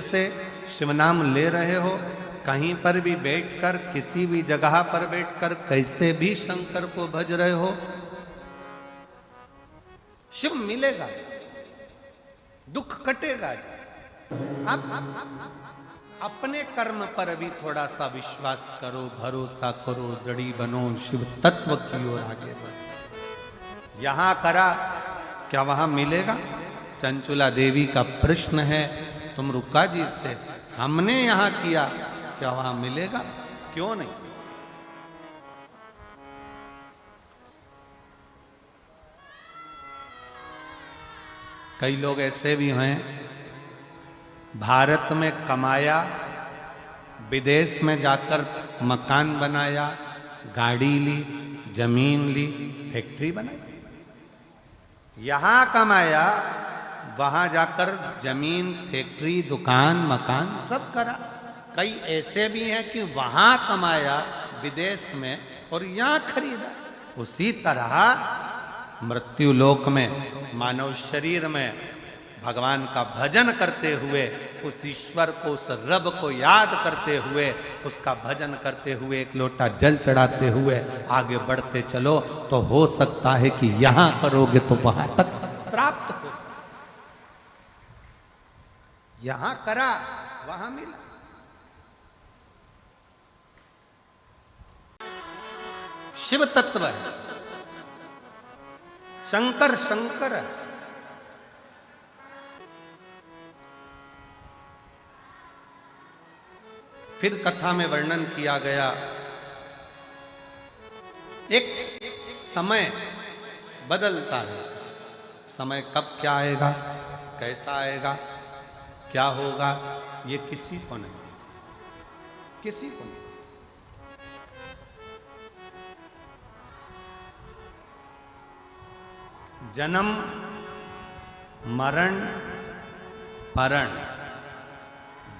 से शिव नाम ले रहे हो, कहीं पर भी बैठकर, किसी भी जगह पर बैठकर कैसे भी शंकर को भज रहे हो, शिव मिलेगा, दुख कटेगा। आप अपने कर्म पर भी थोड़ा सा विश्वास करो, भरोसा करो, दृढ़ी बनो, शिव तत्व की ओर आगे बढ़ो। यहां करा, क्या वहां मिलेगा? चंचुला देवी का प्रश्न है, तुम रुक्का जी से, हमने यहां किया, क्या वहां मिलेगा? क्यों नहीं? कई लोग ऐसे भी हैं, भारत में कमाया, विदेश में जाकर मकान बनाया, गाड़ी ली, जमीन ली, फैक्ट्री बनाई। यहां कमाया, वहां जाकर जमीन, फैक्ट्री, दुकान, मकान सब करा। कई ऐसे भी हैं कि वहां कमाया विदेश में और यहां खरीदा। उसी तरह मृत्यु लोक में, मानव शरीर में भगवान का भजन करते हुए, उस ईश्वर को, उस रब को याद करते हुए, उसका भजन करते हुए, एक लोटा जल चढ़ाते हुए आगे बढ़ते चलो, तो हो सकता है कि यहां करोगे तो वहां तक प्राप्त हो सकता। यहां करा, वहां मिला। शिव तत्व है, शंकर शंकर है। फिर कथा में वर्णन किया गया, एक समय बदलता है। समय कब क्या आएगा, कैसा आएगा, क्या होगा, ये किसी को नहीं, किसी को नहीं। जन्म, मरण, परण,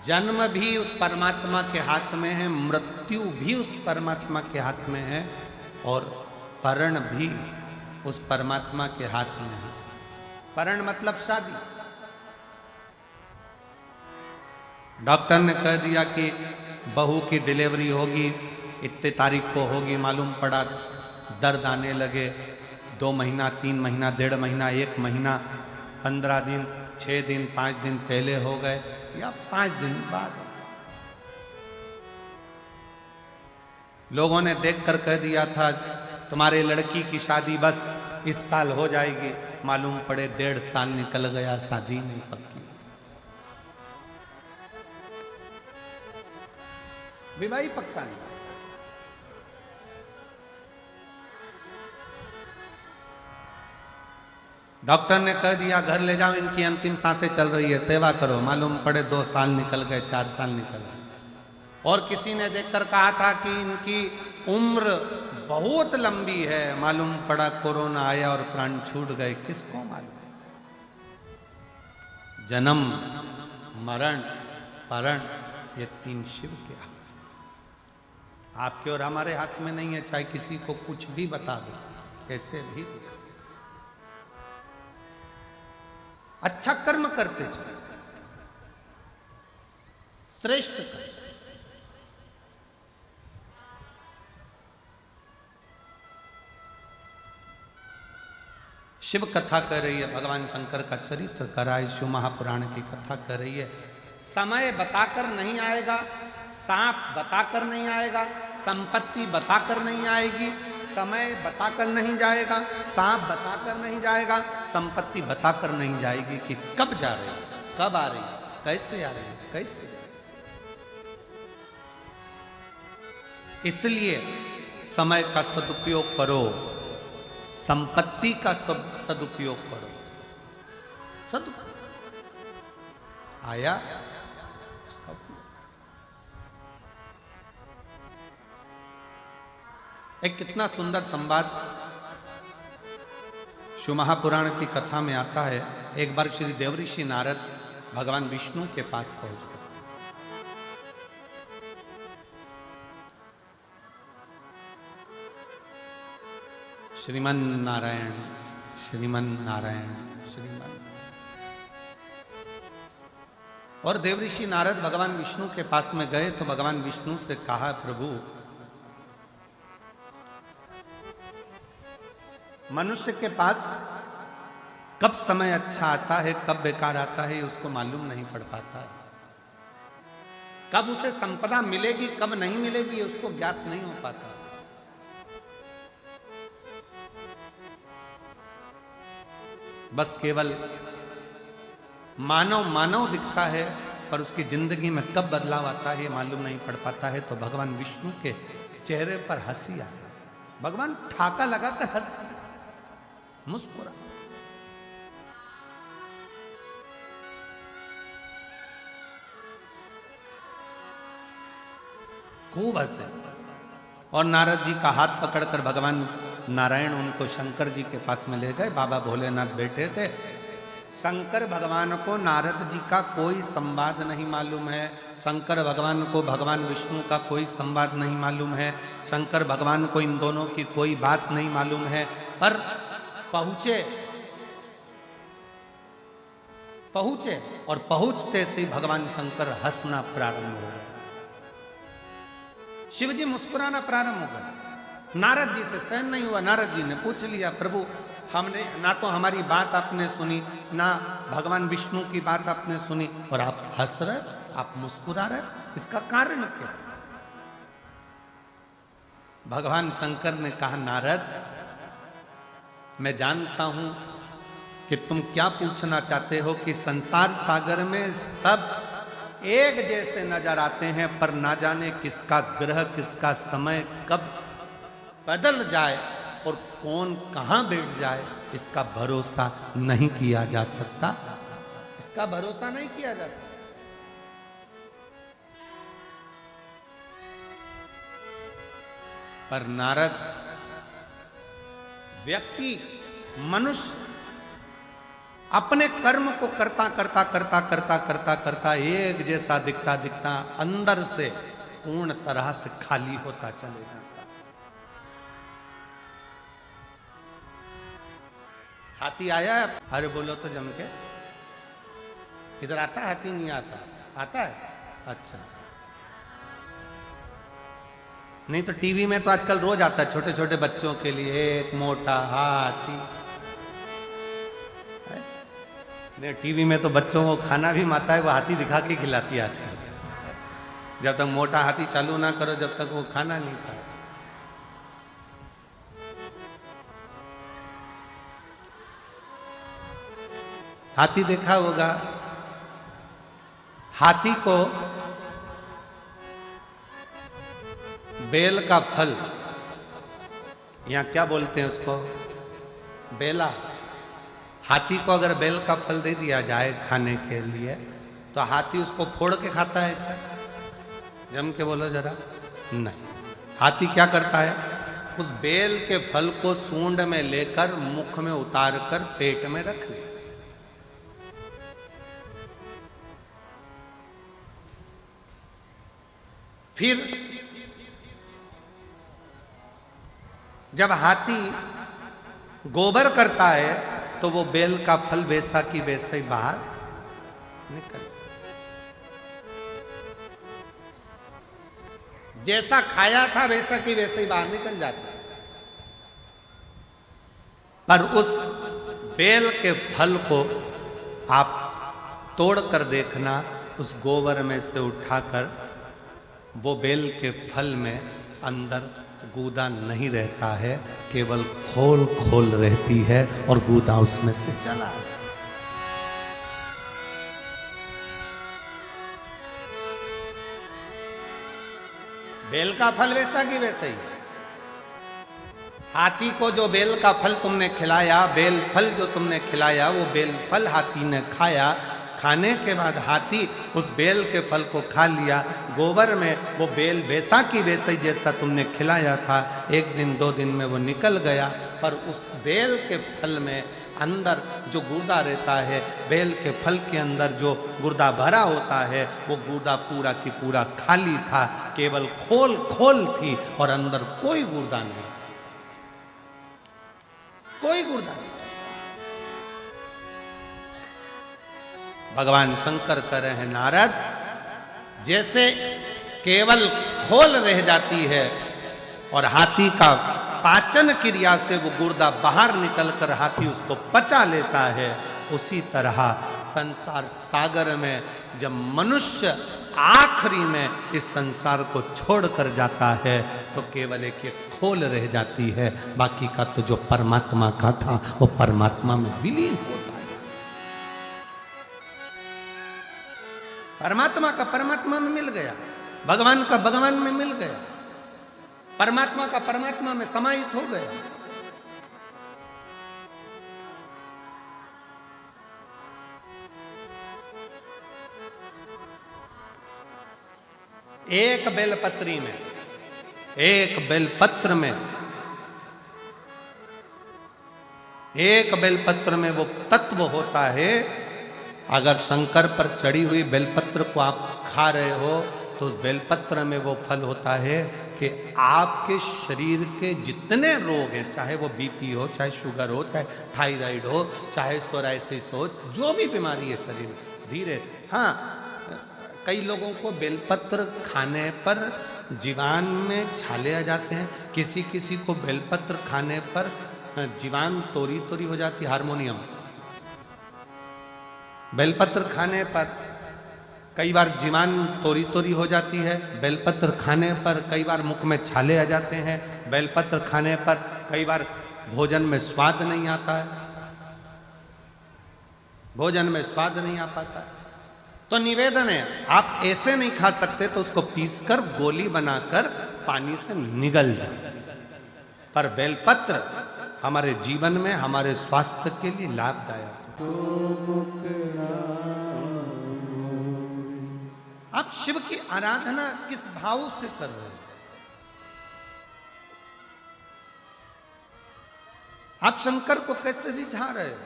जन्म भी उस परमात्मा के हाथ में है, मृत्यु भी उस परमात्मा के हाथ में है, और परण भी उस परमात्मा के हाथ में है। परण मतलब शादी। डॉक्टर ने कह दिया कि बहू की डिलीवरी होगी, इतने तारीख को होगी, मालूम पड़ा दर्द आने लगे, 2 महीना, 3 महीना, 1.5 महीना, 1 महीना, 15 दिन, 6 दिन, 5 दिन पहले हो गए या 5 दिन बाद। लोगों ने देखकर कह दिया था तुम्हारे लड़की की शादी बस इस साल हो जाएगी, मालूम पड़े 1.5 साल निकल गया, शादी नहीं पक्की। विवाह ही पक्का नहीं। डॉक्टर ने कह दिया घर ले जाओ, इनकी अंतिम सांसें चल रही है, सेवा करो, मालूम पड़े 2 साल निकल गए, 4 साल निकल गए। और किसी ने देखकर कहा था कि इनकी उम्र बहुत लंबी है, मालूम पड़ा कोरोना आया और प्राण छूट गए, किसको मालूम। जन्म, मरण, परण, ये 3 शिव के हाथ, आपके और हमारे हाथ में नहीं है। चाहे किसी को कुछ भी बता दो, कैसे भी अच्छा कर्म करते चले, श्रेष्ठ कर्म। शिव कथा कर रही है, भगवान शंकर का चरित्र कर रहा है, शिव महापुराण की कथा कर रही है। समय बताकर नहीं आएगा, सांप बताकर नहीं आएगा, संपत्ति बताकर नहीं आएगी, समय बताकर नहीं जाएगा, सांप बताकर नहीं जाएगा, संपत्ति बताकर नहीं जाएगी कि कब जा रही है, कब आ रही है, कैसे आ रही है, कैसे। इसलिए समय का सदुपयोग करो, संपत्ति का सदुपयोग करो। सदुपयोग आया उसका उपयोग। एक कितना सुंदर संवाद शिव महापुराण की कथा में आता है। एक बार श्री देवऋषि नारद भगवान विष्णु के पास पहुंच गए। श्रीमन नारायण, श्रीमन नारायण, श्रीमन। और देवऋषि नारद भगवान विष्णु के पास में गए तो भगवान विष्णु से कहा, प्रभु मनुष्य के पास कब समय अच्छा आता है, कब बेकार आता है, उसको मालूम नहीं पड़ पाता है। कब उसे संपदा मिलेगी, कब नहीं मिलेगी, उसको ज्ञात नहीं हो पाता। बस केवल मानव मानव दिखता है, पर उसकी जिंदगी में कब बदलाव आता है ये मालूम नहीं पड़ पाता है। तो भगवान विष्णु के चेहरे पर हंसी आता है, भगवान ठाका लगाकर हंस मुस्कुरा। खूब हंसे और नारद जी का हाथ पकड़कर भगवान नारायण उनको शंकर जी के पास में ले गए। बाबा भोलेनाथ बैठे थे। शंकर भगवान को नारद जी का कोई संवाद नहीं मालूम है, शंकर भगवान को भगवान विष्णु का कोई संवाद नहीं मालूम है, शंकर भगवान को इन दोनों की कोई बात नहीं मालूम है। पर पहुंचे और पहुंचते से भगवान शंकर हंसना प्रारंभ हो गए, शिव जी मुस्कुराना प्रारंभ हो गए। नारद जी से सहन नहीं हुआ। नारद जी ने पूछ लिया, प्रभु हमने ना तो हमारी बात आपने सुनी, ना भगवान विष्णु की बात आपने सुनी, और आप हंस रहे, आप मुस्कुरा रहे, इसका कारण क्या? भगवान शंकर ने कहा, नारद मैं जानता हूं कि तुम क्या पूछना चाहते हो, कि संसार सागर में सब एक जैसे नजर आते हैं, पर ना जाने किसका ग्रह, किसका समय कब बदल जाए और कौन कहां बैठ जाए, इसका भरोसा नहीं किया जा सकता। इसका भरोसा नहीं किया जा सकता। पर नारद व्यक्ति, मनुष्य अपने कर्म को करता करता करता करता करता करता एक जैसा दिखता दिखता अंदर से पूर्ण तरह से खाली होता चले जाता। हाथी आया है, अरे बोलो तो जम के, इधर आता है हाथी? नहीं आता? आता है? अच्छा। नहीं तो टीवी में तो आजकल रोज आता है छोटे छोटे बच्चों के लिए, एक मोटा हाथी। नहीं, टीवी में तो बच्चों को खाना भी माता है वो हाथी दिखा के खिलाती है आजकल। जब तक मोटा हाथी चालू ना करो जब तक वो खाना नहीं खाए। हाथी देखा होगा, हाथी को बेल का फल, यहां क्या बोलते हैं उसको, बेला। हाथी को अगर बेल का फल दे दिया जाए खाने के लिए तो हाथी उसको फोड़ के खाता है क्या? जम के बोलो जरा। नहीं, हाथी क्या करता है, उस बेल के फल को सूंड में लेकर मुख में उतार कर पेट में रख ले। फिर जब हाथी गोबर करता है तो वो बेल का फल वैसा की वैसा ही बाहर निकल, जैसा खाया था वैसा की वैसे ही बाहर निकल जाता। पर उस बेल के फल को आप तोड़ कर देखना, उस गोबर में से उठाकर, वो बेल के फल में अंदर गूदा नहीं रहता है, केवल खोल खोल रहती है और गूदा उसमें से चला। बेल का फल वैसा की वैसा ही। हाथी को जो बेल का फल तुमने खिलाया, बेल फल जो तुमने खिलाया, वो बेल फल हाथी ने खाया। खाने के बाद हाथी उस बेल के फल को खा लिया। गोबर में वो बेल वैसा की वैसा ही जैसा तुमने खिलाया था, एक दिन दो दिन में वो निकल गया। पर उस बेल के फल में अंदर जो गुर्दा रहता है, बेल के फल के अंदर जो गुर्दा भरा होता है, वो गुर्दा पूरा की पूरा खाली था, केवल खोल खोल थी और अंदर कोई गुर्दा नहीं, कोई गुर्दा नहीं। भगवान शंकर कह रहे हैं नारद, जैसे केवल खोल रह जाती है और हाथी का पाचन क्रिया से वो गुर्दा बाहर निकलकर हाथी उसको पचा लेता है, उसी तरह संसार सागर में जब मनुष्य आखिरी में इस संसार को छोड़कर जाता है तो केवल एक खोल रह जाती है, बाकी का तो जो परमात्मा का था वो परमात्मा में विलीन होता है। परमात्मा का परमात्मा में मिल गया, भगवान का भगवान में मिल गया, परमात्मा का परमात्मा में समाहित हो गया। एक बेलपत्री में, एक बेलपत्र में, एक बेलपत्र में वो तत्व होता है। अगर शंकर पर चढ़ी हुई बेलपत्र को आप खा रहे हो तो उस बेलपत्र में वो फल होता है कि आपके शरीर के जितने रोग हैं, चाहे वो बीपी हो, चाहे शुगर हो, चाहे थायराइड हो, चाहे सोराइसिस हो, जो भी बीमारी है शरीर धीरे। हाँ, कई लोगों को बेलपत्र खाने पर जीवान में छाले आ जाते हैं, किसी किसी को बेलपत्र खाने पर जीवान तोरी तोरी हो जाती है, हारमोनियम। बेलपत्र खाने पर कई बार जीवान तोरी तोरी हो जाती है, बेलपत्र खाने पर कई बार मुख में छाले आ जाते हैं, बेलपत्र खाने पर कई बार भोजन में स्वाद नहीं आता है, भोजन में स्वाद नहीं आ पाता है। तो निवेदन है, आप ऐसे नहीं खा सकते तो उसको पीसकर गोली बनाकर पानी से निगल जाए। पर बेलपत्र हमारे जीवन में, हमारे स्वास्थ्य के लिए लाभदायक। आप शिव की आराधना किस भाव से कर रहे हैं? आप शंकर को कैसे रिझा रहे हो?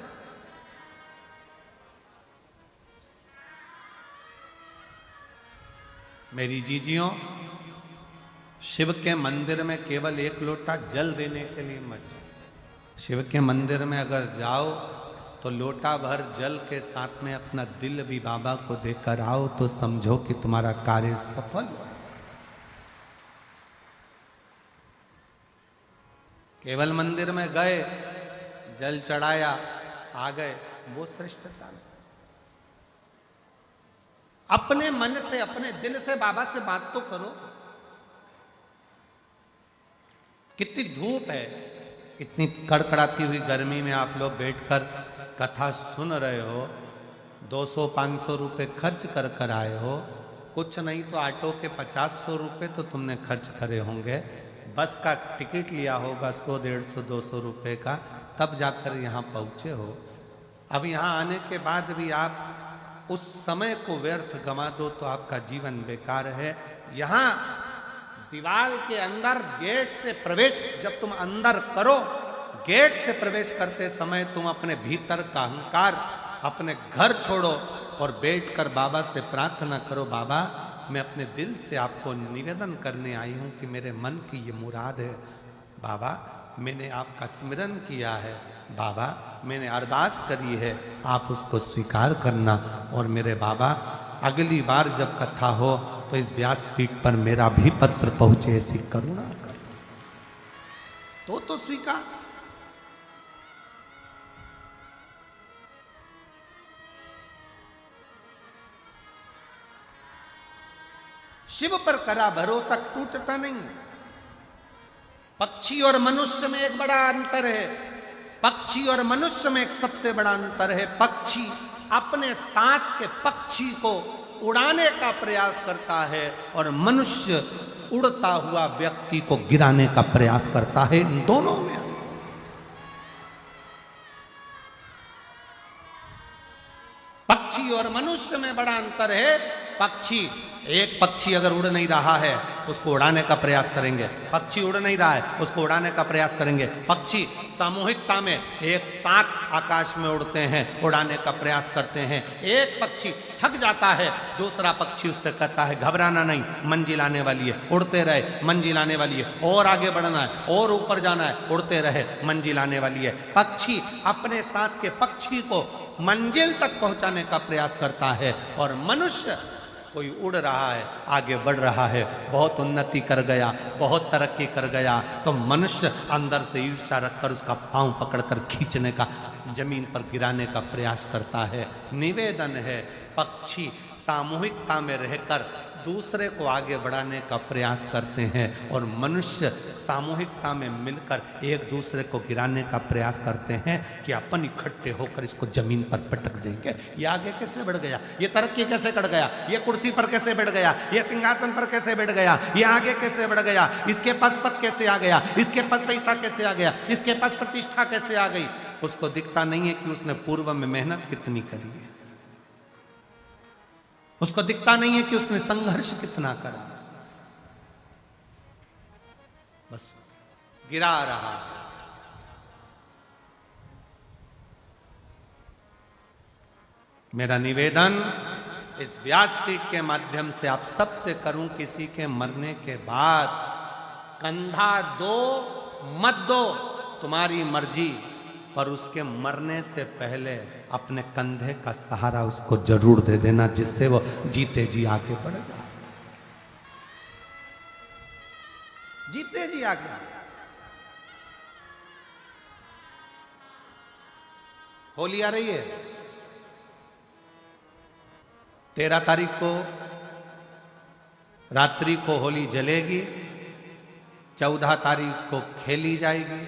मेरी जीजियों, शिव के मंदिर में केवल एक लोटा जल देने के लिए मत जाओ। शिव के मंदिर में अगर जाओ तो लोटा भर जल के साथ में अपना दिल भी बाबा को देकर आओ तो समझो कि तुम्हारा कार्य सफल हो। केवल मंदिर में गए, जल चढ़ाया, आ गए, वो श्रेष्ठता नहीं। अपने मन से, अपने दिल से बाबा से बात तो करो। कितनी धूप है, इतनी कड़कड़ाती हुई गर्मी में आप लोग बैठकर कथा सुन रहे हो, 200-500 रुपए खर्च कर कर आए हो, कुछ नहीं तो ऑटो के 50-100 रुपए तो तुमने खर्च करे होंगे, बस का टिकट लिया होगा 100-150-200 रुपए का, तब जाकर यहाँ पहुँचे हो। अब यहाँ आने के बाद भी आप उस समय को व्यर्थ गंवा दो तो आपका जीवन बेकार है। यहाँ दीवार के अंदर गेट से प्रवेश जब तुम अंदर करो, गेट से प्रवेश करते समय तुम अपने भीतर का अहंकार, अपने घर छोड़ो और बैठकर बाबा से प्रार्थना करो, बाबा मैं अपने दिल से आपको निवेदन करने आई हूँ कि मेरे मन की ये मुराद है। बाबा मैंने आपका स्मरण किया है, बाबा मैंने अरदास करी है, आप उसको स्वीकार करना। और मेरे बाबा अगली बार जब कथा हो तो इस व्यासपीठ पर मेरा भी पत्र पहुंचे, ऐसी करुणा कर तो स्वीकार। शिव पर करा भरोसा टूटता नहीं है। पक्षी और मनुष्य में एक बड़ा अंतर है। पक्षी और मनुष्य में एक सबसे बड़ा अंतर है। पक्षी अपने साथ के पक्षी को उड़ाने का प्रयास करता है और मनुष्य उड़ता हुआ व्यक्ति को गिराने का प्रयास करता है। इन दोनों में पक्षी और मनुष्य में बड़ा अंतर है। पक्षी, एक पक्षी अगर उड़ नहीं रहा है उसको उड़ाने का प्रयास करेंगे, पक्षी उड़ नहीं रहा है उसको उड़ाने का प्रयास करेंगे। पक्षी सामूहिकता में एक साथ आकाश में उड़ते हैं, उड़ाने का प्रयास करते हैं। एक पक्षी थक जाता है, दूसरा पक्षी उससे कहता है घबराना नहीं, मंजिल आने वाली है, उड़ते रहे, मंजिल आने वाली है, और आगे बढ़ना है, और ऊपर जाना है, उड़ते रहे, मंजिल आने वाली है। पक्षी अपने साथ के पक्षी को मंजिल तक पहुंचाने का प्रयास करता है। और मनुष्य कोई उड़ रहा है, आगे बढ़ रहा है, बहुत उन्नति कर गया, बहुत तरक्की कर गया, तो मनुष्य अंदर से ईर्ष्या रखकर उसका पांव पकड़कर खींचने का, जमीन पर गिराने का प्रयास करता है। निवेदन है, पक्षी सामूहिकता में रहकर दूसरे को आगे बढ़ाने का प्रयास करते हैं और मनुष्य सामूहिकता में मिलकर एक दूसरे को गिराने का प्रयास करते हैं कि अपन इकट्ठे होकर इसको जमीन पर पटक देंगे। ये आगे कैसे बढ़ गया, ये तरक्की कैसे कर गया, ये कुर्सी पर कैसे बैठ गया, ये सिंहासन पर कैसे बैठ गया, ये आगे कैसे बढ़ गया, इसके पास पद कैसे आ गया, इसके पास पैसा कैसे आ गया, इसके पास प्रतिष्ठा कैसे आ गई। उसको दिखता नहीं है कि उसने पूर्व में मेहनत कितनी करी है, उसको दिखता नहीं है कि उसने संघर्ष कितना करा, बस गिरा रहा। मेरा निवेदन इस व्यासपीठ के माध्यम से आप सबसे करूं, किसी के मरने के बाद कंधा दो मत दो, तुम्हारी मर्जी, पर उसके मरने से पहले अपने कंधे का सहारा उसको जरूर दे देना, जिससे वो जीते जी आगे बढ़ जाए, जीते जी आगे। होली आ रही है, 13 तारीख को रात्रि को होली जलेगी, 14 तारीख को खेली जाएगी।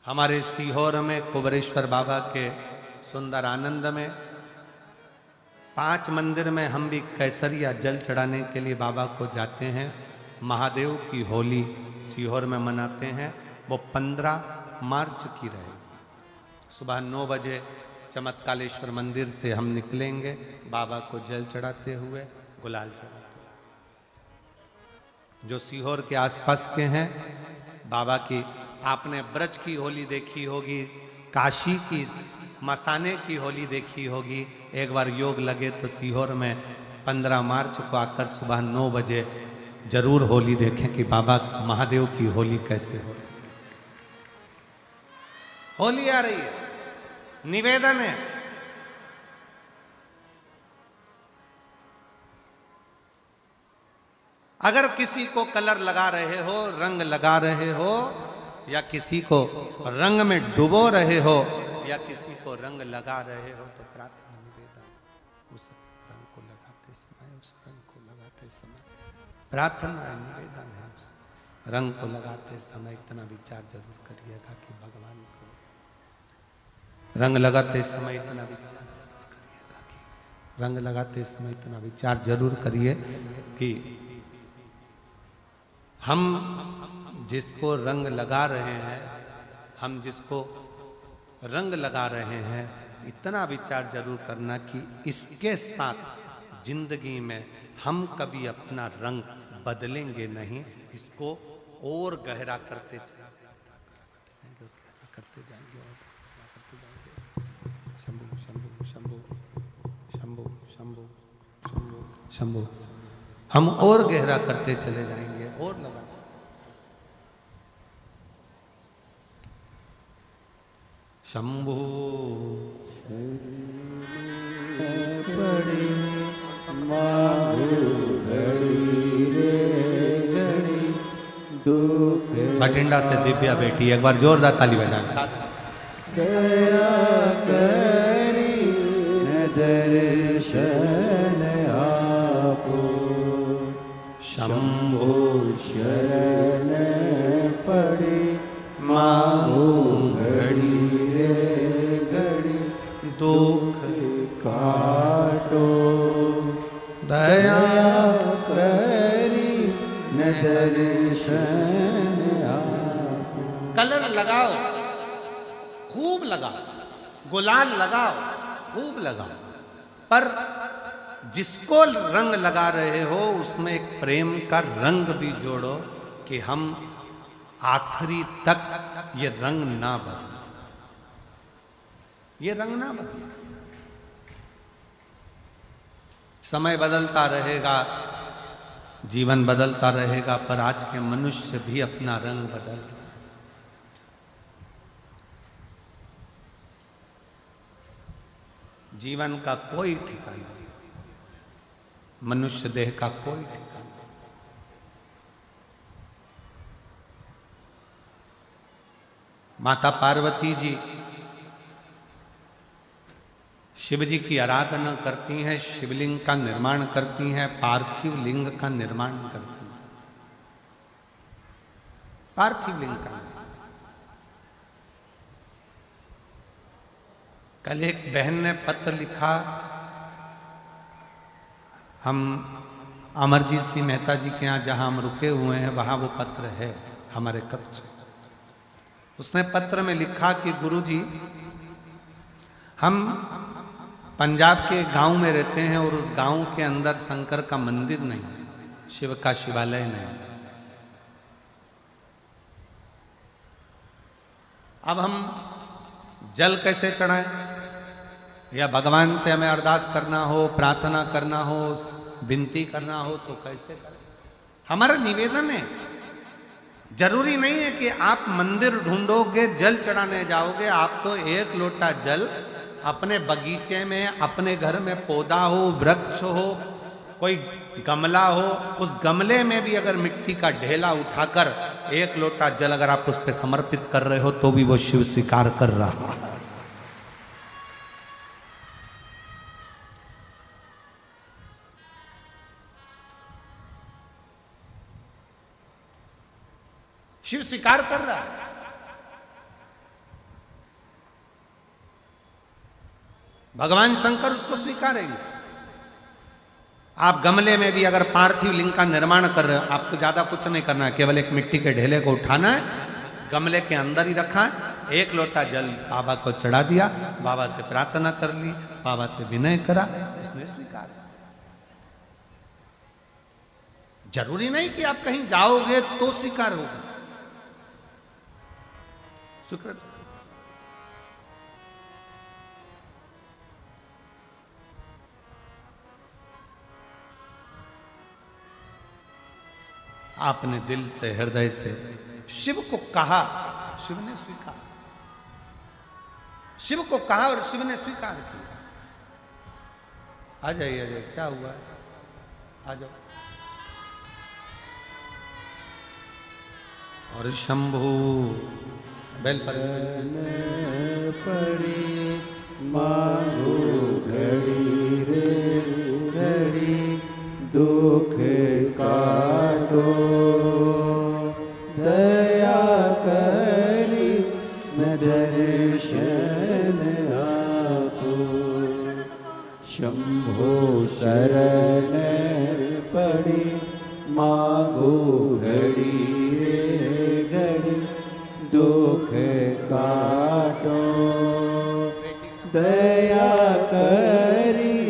हमारे सीहोर में कुबरेश्वर बाबा के सुंदर आनंद में 5 मंदिर में हम भी कैसरिया जल चढ़ाने के लिए बाबा को जाते हैं। महादेव की होली सीहोर में मनाते हैं, वो 15 मार्च की रहेगी। सुबह 9 बजे चमत्कालेश्वर मंदिर से हम निकलेंगे, बाबा को जल चढ़ाते हुए, गुलाल चढ़ाते हुए। जो सीहोर के आसपास के हैं, बाबा की आपने ब्रज की होली देखी होगी, काशी की मसाने की होली देखी होगी। एक बार योग लगे तो सीहोर में 15 मार्च को आकर सुबह 9 बजे जरूर होली देखें कि बाबा महादेव की होली कैसे हो। होली आ रही है, निवेदन है, अगर किसी को कलर लगा रहे हो, रंग लगा रहे हो, या किसी को रंग में डुबो रहे हो, या किसी को रंग लगा रहे हो, तो प्रार्थना निवेदन, उस रंग को लगाते समय, उस रंग को लगाते समय प्रार्थना निवेदन है, उस रंग को लगाते समय इतना विचार जरूर करिएगा कि भगवान को रंग लगाते समय इतना विचार जरूर करिएगा कि रंग लगाते समय इतना विचार जरूर करिए कि हम जिसको रंग लगा रहे हैं, हम जिसको रंग लगा रहे हैं, इतना विचार जरूर करना कि इसके साथ जिंदगी में हम कभी अपना रंग बदलेंगे नहीं, इसको और गहरा करते जाएंगे, करते जाएंगे, शंभु शंभु शंभु शंभु शंभु शंभु शंभु, हम और गहरा करते चले जाएंगे और लगाते। शंभु पड़ी बठिंडा से दिव्या बेटी, एक बार जोरदार ताली बजाएं साथ। दया करी न दर्शन आपो, शंभो शरण पड़ी मांगो घड़ी रे घड़ी, दुख काटो दया करी न दर्शन आपो। कलर लगाओ, खूब लगाओ, गुलाल लगाओ, खूब लगाओ, पर जिसको रंग लगा रहे हो उसमें एक प्रेम का रंग भी जोड़ो कि हम आखिरी तक ये रंग ना बदले, ये रंग ना बदले। समय बदलता रहेगा, जीवन बदलता रहेगा, पर आज के मनुष्य भी अपना रंग बदल रहे। जीवन का कोई ठिकाना नहीं, मनुष्य देह का कोई ठिकाना नहीं। माता पार्वती जी शिव जी की आराधना करती हैं, शिवलिंग का निर्माण करती हैं, पार्थिव लिंग का निर्माण करती हैं। पार्थिव लिंग का कल एक बहन ने पत्र लिखा, हम अमरजीत सिंह मेहता जी के यहाँ जहाँ हम रुके हुए हैं वहाँ वो पत्र है हमारे कक्ष। उसने पत्र में लिखा कि गुरुजी, हम पंजाब के गांव में रहते हैं और उस गांव के अंदर शंकर का मंदिर नहीं, शिव का शिवालय नहीं। अब हम जल कैसे चढ़ाएं, या भगवान से हमें अरदास करना हो, प्रार्थना करना हो, विनती करना हो तो कैसे करें? हमारा निवेदन है, जरूरी नहीं है कि आप मंदिर ढूंढोगे, जल चढ़ाने जाओगे। आप तो एक लोटा जल अपने बगीचे में, अपने घर में पौधा हो, वृक्ष हो, कोई गमला हो, उस गमले में भी अगर मिट्टी का ढेला उठाकर एक लोटा जल अगर आप उस पर समर्पित कर रहे हो तो भी वो शिव स्वीकार कर रहा है। शिव स्वीकार कर रहा है। भगवान शंकर उसको स्वीकारेंगे। आप गमले में भी अगर पार्थिव लिंग का निर्माण कर रहे हो, आपको ज्यादा कुछ नहीं करना है, केवल एक मिट्टी के ढेले को उठाना है, गमले के अंदर ही रखा है, एक लोटा जल बाबा को चढ़ा दिया, बाबा से प्रार्थना कर ली, बाबा से विनय करा, उसने स्वीकार। जरूरी नहीं कि आप कहीं जाओगे तो स्वीकार होगा। स्वीकृत आपने दिल से, हृदय से शिव को कहा, शिव ने स्वीकार। शिव को कहा और शिव ने स्वीकार किया। आ जाइए, आ जाइए, क्या हुआ है? आ जाओ। और शंभू बेल पर पड़ी मांगो घड़ी रे घड़ी, दुख काटो दया करी न दर्शन आपो, शंभो शरण पड़ी मांगो घड़ी रे घड़ी, दुख काटो दया करी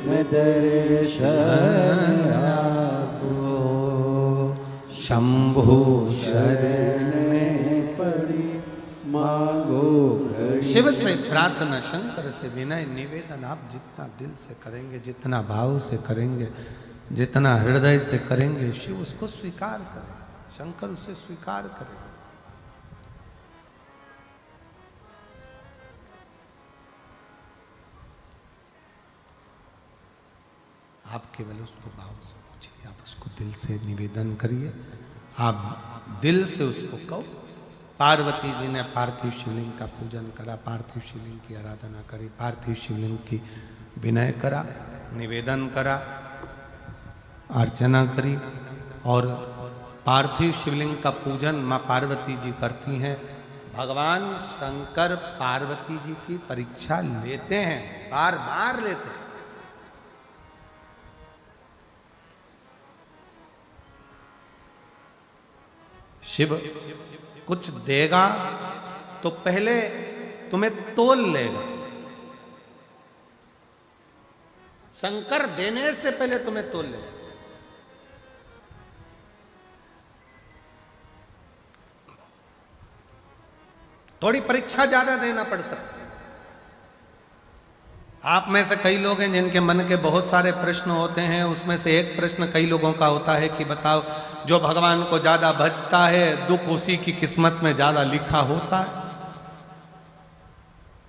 न दर्शन आपो, शंभु शरण पड़ी मांगो घड़ी। शिव से प्रार्थना, शंकर से विनय निवेदन आप जितना दिल से करेंगे, जितना भाव से करेंगे, जितना हृदय से करेंगे, शिव उसको स्वीकार करें, शंकर उसे स्वीकार करेंगे। आप केवल उसको भाव से पूछिए, आप उसको दिल से निवेदन करिए, आप दिल से उसको कहो। पार्वती जी ने पार्थिव शिवलिंग का पूजन करा, पार्थिव शिवलिंग की आराधना करी, पार्थिव शिवलिंग की विनय करा, निवेदन करा, अर्चना करी, और पार्थिव शिवलिंग का पूजन माँ पार्वती जी करती हैं। भगवान शंकर पार्वती जी की परीक्षा लेते हैं, बार बार लेते हैं। शिव कुछ देगा तो पहले तुम्हें तोल लेगा। शंकर देने से पहले तुम्हें तोल लेगा। थोड़ी परीक्षा ज्यादा देना पड़ सकता है। आप में से कई लोग हैं जिनके मन के बहुत सारे प्रश्न होते हैं, उसमें से एक प्रश्न कई लोगों का होता है कि बताओ, जो भगवान को ज्यादा भजता है दुख उसी की किस्मत में ज्यादा लिखा होता है।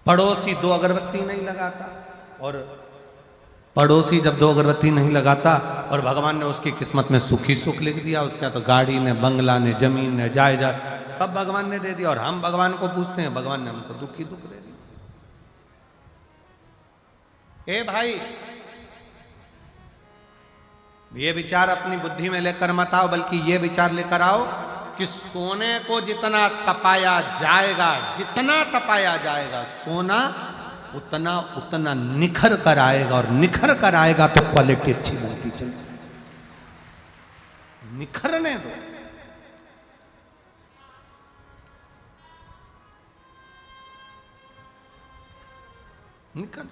पड़ोसी 2 अगरबत्ती नहीं लगाता, और पड़ोसी जब 2 अगरबत्ती नहीं लगाता और भगवान ने उसकी किस्मत में सुखी सुख लिख दिया, उसका तो गाड़ी ने, बंगला ने, जमीन ने, जायदाद सब भगवान ने दे दिया, और हम भगवान को पूछते हैं, भगवान ने हमको दुख ही दुख दे दिया। ए भाई, ये विचार अपनी बुद्धि में लेकर मत आओ, बल्कि ये विचार लेकर आओ कि सोने को जितना तपाया जाएगा, जितना तपाया जाएगा, सोना उतना उतना निखर कर आएगा, और निखर कर आएगा तो क्वालिटी अच्छी बनती चली जाएगी। निखरने दो। निखर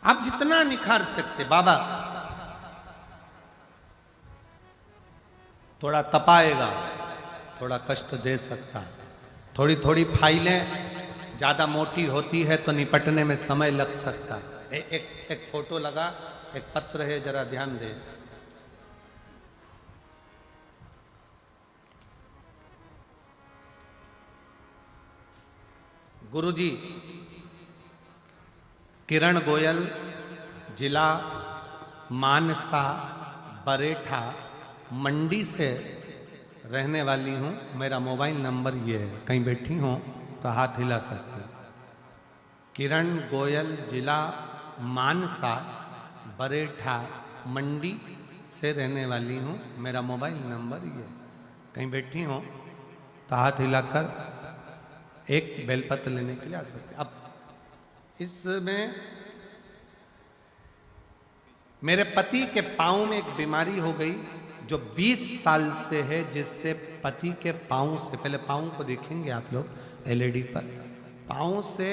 आप जितना निखार सकते, बाबा थोड़ा तपाएगा, थोड़ा कष्ट दे सकता है, थोड़ी थोड़ी फाइलें ज्यादा मोटी होती है तो निपटने में समय लग सकता है। एक फोटो लगा, एक पत्र है, जरा ध्यान दे। गुरुजी किरण गोयल, जिला मानसा, बरेठा, मंडी से रहने वाली हूँ। मेरा मोबाइल नंबर ये है, कहीं बैठी हूँ तो हाथ हिला सकती हूँ। किरण गोयल, जिला मानसा, बरेठा, मंडी से रहने वाली हूँ। मेरा मोबाइल नंबर ये है, कहीं बैठी हूँ तो हाथ हिलाकर एक बेलपत्र लेने के लिए आ सकते। अब इसमें मेरे पति के पाँव में एक बीमारी हो गई जो 20 साल से है, जिससे पति के पाँव से, पहले पाँव को देखेंगे आप लोग एलईडी पर, पाँव से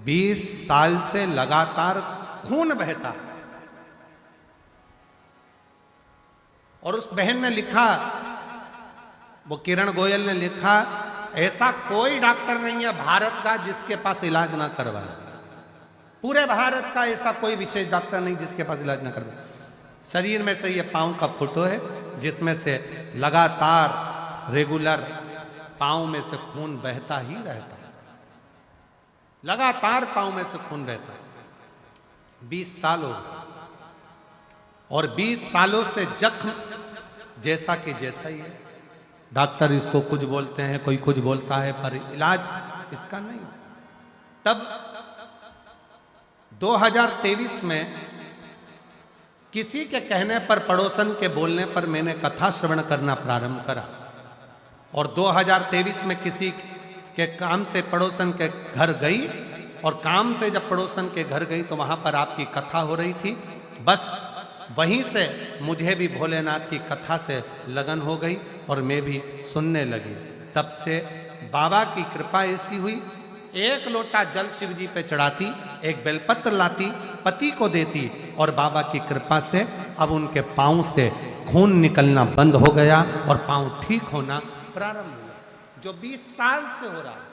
20 साल से लगातार खून बहता है। और उस बहन ने लिखा, वो किरण गोयल ने लिखा, ऐसा कोई डॉक्टर नहीं है भारत का जिसके पास इलाज ना करवाए। पूरे भारत का ऐसा कोई विशेष डॉक्टर नहीं जिसके पास इलाज ना करवाए। शरीर में से ये पाँव का फोटो है, जिसमें से लगातार रेगुलर पाँव में से खून बहता ही रहता है, लगातार पाँव में से खून बहता है। 20 साल हो गए, और 20 सालों से जख्म जैसा कि जैसा ही है। डॉक्टर इसको कुछ बोलते हैं, कोई कुछ बोलता है, पर इलाज इसका नहीं। तब 2023 में किसी के कहने पर, पड़ोसन के बोलने पर मैंने कथा श्रवण करना प्रारंभ करा, और 2023 में किसी के काम से पड़ोसन के घर गई, और काम से जब पड़ोसन के घर गई तो वहां पर आपकी कथा हो रही थी। बस वहीं से मुझे भी भोलेनाथ की कथा से लगन हो गई और मैं भी सुनने लगी। तब से बाबा की कृपा ऐसी हुई, 1 लोटा जल शिव जी पे चढ़ाती, एक बेलपत्र लाती, पति को देती, और बाबा की कृपा से अब उनके पाँव से खून निकलना बंद हो गया और पाँव ठीक होना प्रारंभ हुआ, जो 20 साल से हो रहा है।